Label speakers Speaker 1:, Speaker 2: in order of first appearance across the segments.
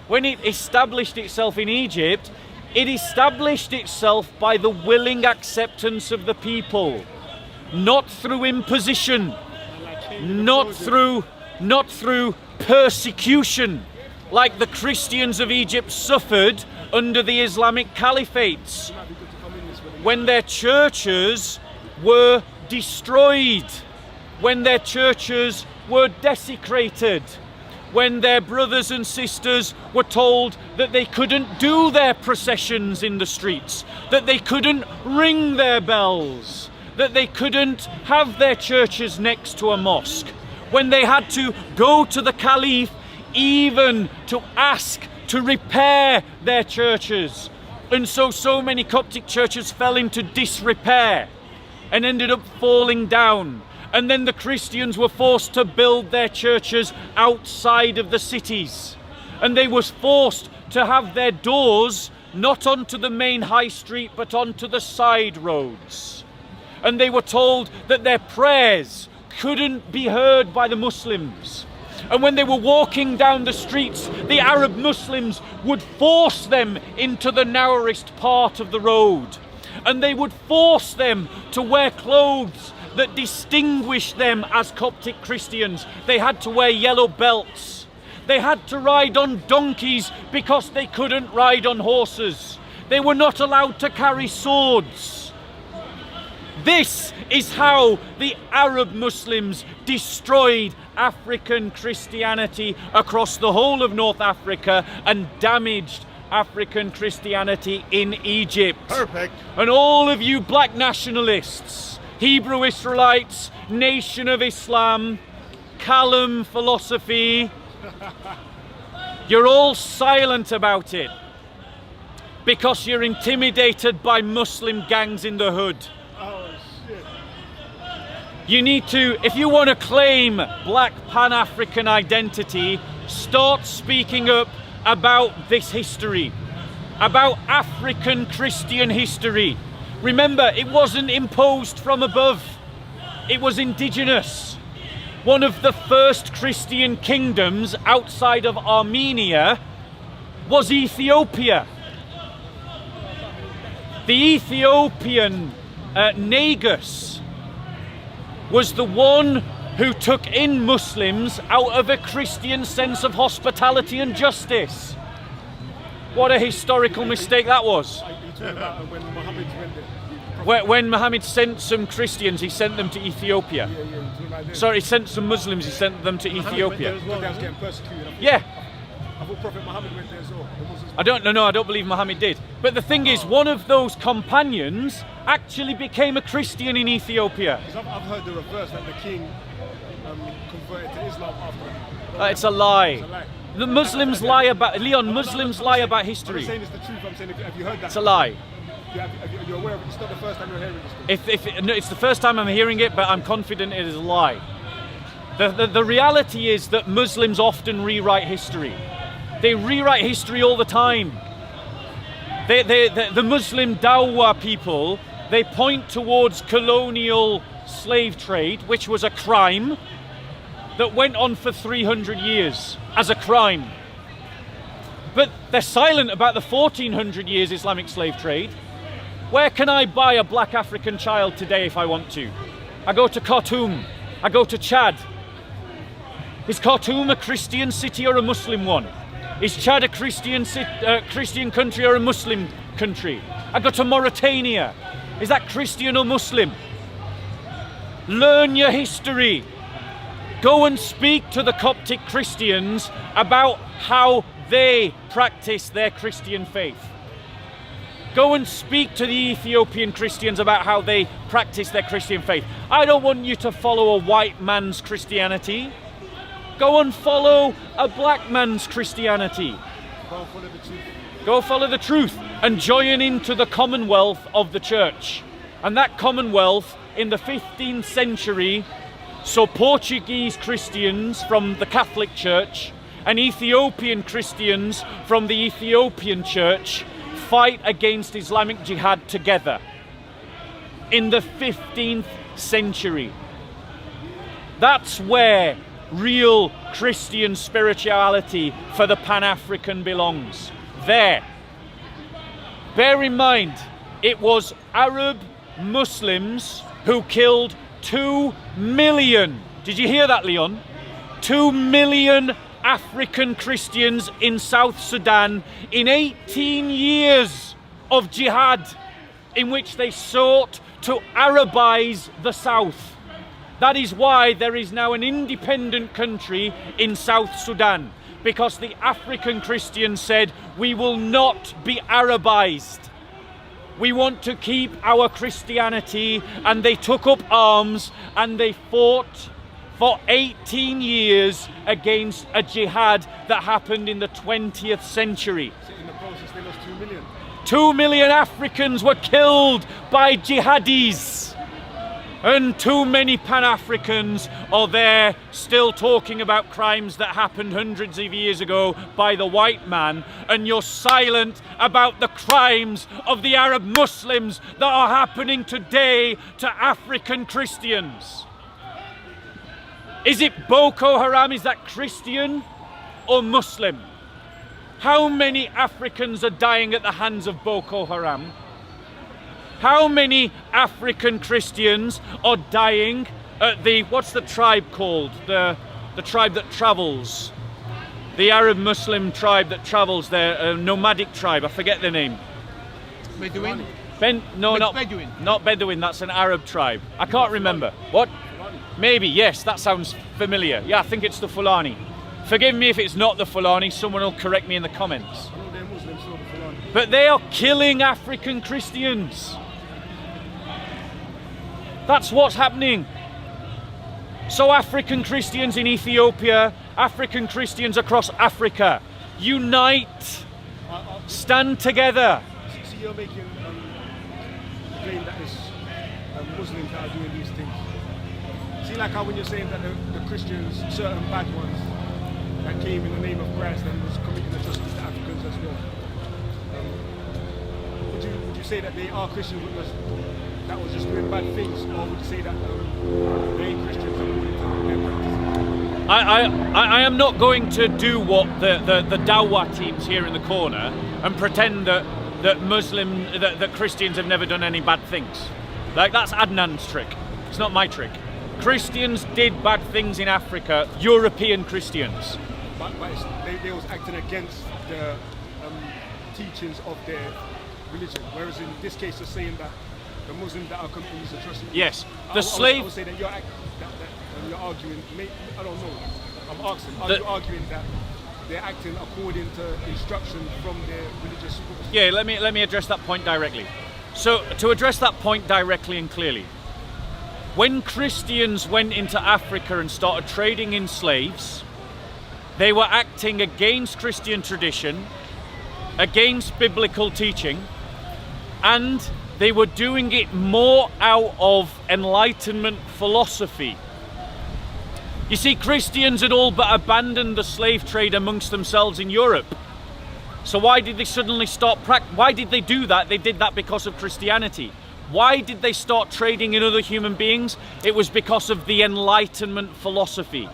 Speaker 1: when it established itself in Egypt, it established itself by the willing acceptance of the people, not through imposition, not through persecution, like the Christians of Egypt suffered under the Islamic caliphates, when their churches were destroyed, when their churches were desecrated, when their brothers and sisters were told that they couldn't do their processions in the streets, that they couldn't ring their bells, that they couldn't have their churches next to a mosque, when they had to go to the caliph even to ask to repair their churches. And so many Coptic churches fell into disrepair and ended up falling down. And then the Christians were forced to build their churches outside of the cities. And they were forced to have their doors not onto the main high street, but onto the side roads. And they were told that their prayers couldn't be heard by the Muslims. And when they were walking down the streets, the Arab Muslims would force them into the narrowest part of the road. And they would force them to wear clothes that distinguished them as Coptic Christians. They had to wear yellow belts. They had to ride on donkeys because they couldn't ride on horses. They were not allowed to carry swords. This is how the Arab Muslims destroyed African Christianity across the whole of North Africa and damaged African Christianity in Egypt.
Speaker 2: Perfect.
Speaker 1: And all of you black nationalists, Hebrew Israelites, Nation of Islam, Callum philosophy, you're all silent about it because you're intimidated by Muslim gangs in the hood.
Speaker 2: Oh, shit.
Speaker 1: You need to, if you want to claim black Pan-African identity, start speaking up about this history, about African Christian history. Remember, it wasn't imposed from above. It was indigenous. One of the first Christian kingdoms outside of Armenia was Ethiopia. The Ethiopian Negus was the one who took in Muslims out of a Christian sense of hospitality and justice. What a historical mistake that was.
Speaker 2: About when Muhammad went there.
Speaker 1: When Muhammad sent some Christians, he sent them to Ethiopia. Sorry, he sent some Muslims, he sent them to Ethiopia.
Speaker 2: They was getting persecuted.
Speaker 1: Yeah.
Speaker 2: I thought Prophet Muhammad went there as well.
Speaker 1: I don't believe Muhammad did. But the thing is, one of those companions actually became a Christian in Ethiopia.
Speaker 2: I've heard the reverse, that the king converted to Islam after.
Speaker 1: It's a lie.
Speaker 2: It's a lie.
Speaker 1: The Muslims lie about, Leon, Muslims lie about
Speaker 2: I'm
Speaker 1: history.
Speaker 2: not saying it's the truth, I'm saying, have you heard that?
Speaker 1: It's a lie.
Speaker 2: You're aware of it, it's not the first time you're hearing this story.
Speaker 1: No, it's the first time I'm hearing it, but I'm confident it is a lie. The reality is that Muslims often rewrite history. They rewrite history all the time. The Muslim Dawah people, they point towards colonial slave trade, which was a crime that went on for 300 years as a crime. But they're silent about the 1400 years Islamic slave trade. Where can I buy a black African child today if I want to? I go to Khartoum, I go to Chad. Is Khartoum a Christian city or a Muslim one? Is Chad a Christian country or a Muslim country? I go to Mauritania. Is that Christian or Muslim? Learn your history. Go and speak to the Coptic Christians about how they practice their Christian faith. Go and speak to the Ethiopian Christians about how they practice their Christian faith. I don't want you to follow a white man's Christianity. Go and follow a black man's Christianity.
Speaker 2: Go follow the truth.
Speaker 1: Go follow the truth and join into the commonwealth of the church. And that commonwealth in the 15th century saw Portuguese Christians from the Catholic Church and Ethiopian Christians from the Ethiopian Church fight against Islamic Jihad together in the 15th century. That's where real Christian spirituality for the Pan-African belongs. There. Bear in mind, it was Arab Muslims who killed 2 million. Did you hear that, Leon? 2 million African Christians in South Sudan in 18 years of jihad in which they sought to Arabize the South. That is why there is now an independent country in South Sudan, because the African Christians said, we will not be Arabized. We want to keep our Christianity, and they took up arms and they fought for 18 years against a jihad that happened in the 20th century.
Speaker 2: So in the process, they lost 2 million.
Speaker 1: 2 million Africans were killed by jihadis. And too many Pan-Africans are there still talking about crimes that happened hundreds of years ago by the white man, and you're silent about the crimes of the Arab Muslims that are happening today to African Christians. Is it Boko Haram? Is that Christian or Muslim? How many Africans are dying at the hands of Boko Haram? How many African Christians are dying at the, what's the tribe called? The tribe that travels. The Arab Muslim tribe that travels there, a nomadic tribe, I forget the name.
Speaker 3: Bedouin?
Speaker 1: Bedouin. Not Bedouin, that's an Arab tribe. I can't remember. What? Maybe, yes, that sounds familiar. Yeah, I think it's the Fulani. Forgive me if it's not the Fulani, someone will correct me in the comments.
Speaker 2: I know they're Muslims, so the Fulani.
Speaker 1: But they are killing African Christians. That's what's happening. So African Christians in Ethiopia, African Christians across Africa, unite, stand together.
Speaker 2: So you're making the claim that it's Muslims that are doing these things. See, like how when you're saying that the Christians, certain bad ones, that came in the name of Christ and was committing atrocities to Africans as well. Would you say that they are Christians that was just doing bad things, or would you say that they ain't Christians according to their practices?
Speaker 1: I am not going to do what the Dawah teams here in the corner and pretend that that Christians have never done any bad things. Like, that's Adnan's trick. It's not my trick. Christians did bad things in Africa, European Christians.
Speaker 2: But they was acting against the teachings of their religion, whereas in this case they're saying that the Muslims that are committing these atrocities.
Speaker 1: Yes,
Speaker 2: I would say that you're arguing. I don't know. I'm asking. Are you arguing that they're acting according to instruction from their religious schools?
Speaker 1: Yeah, let me address that point directly. So, to address that point directly and clearly, when Christians went into Africa and started trading in slaves, they were acting against Christian tradition, against biblical teaching, and they were doing it more out of Enlightenment philosophy. You see, Christians had all but abandoned the slave trade amongst themselves in Europe. So why did they suddenly start why did they do that? They did that because of Christianity. Why did they start trading in other human beings? It was because of the Enlightenment philosophy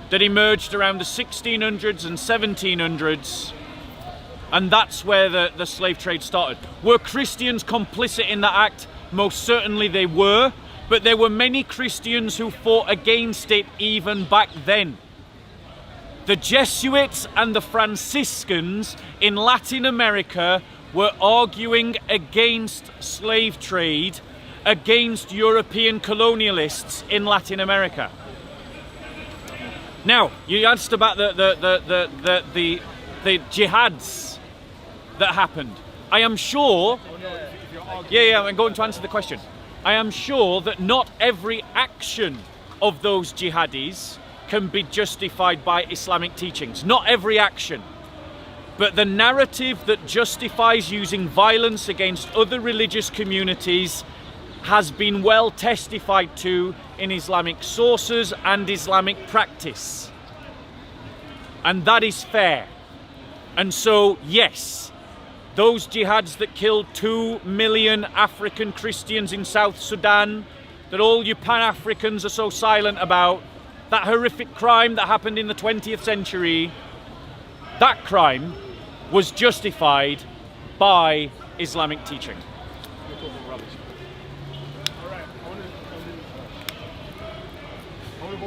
Speaker 1: that emerged around the 1600s and 1700s. And that's where the slave trade started. Were Christians complicit in that act? Most certainly they were, but there were many Christians who fought against it even back then. The Jesuits and the Franciscans in Latin America were arguing against slave trade, against European colonialists in Latin America. Now, you asked about the jihads that happened. I am sure, I'm going to answer the question. I am sure that not every action of those jihadis can be justified by Islamic teachings. Not every action. But the narrative that justifies using violence against other religious communities has been well testified to in Islamic sources and Islamic practice. And that is fair. And so, yes, those jihads that killed 2 million African Christians in South Sudan, that all you Pan-Africans are so silent about, that horrific crime that happened in the 20th century, that crime was justified by Islamic teaching.
Speaker 2: You're talking rubbish.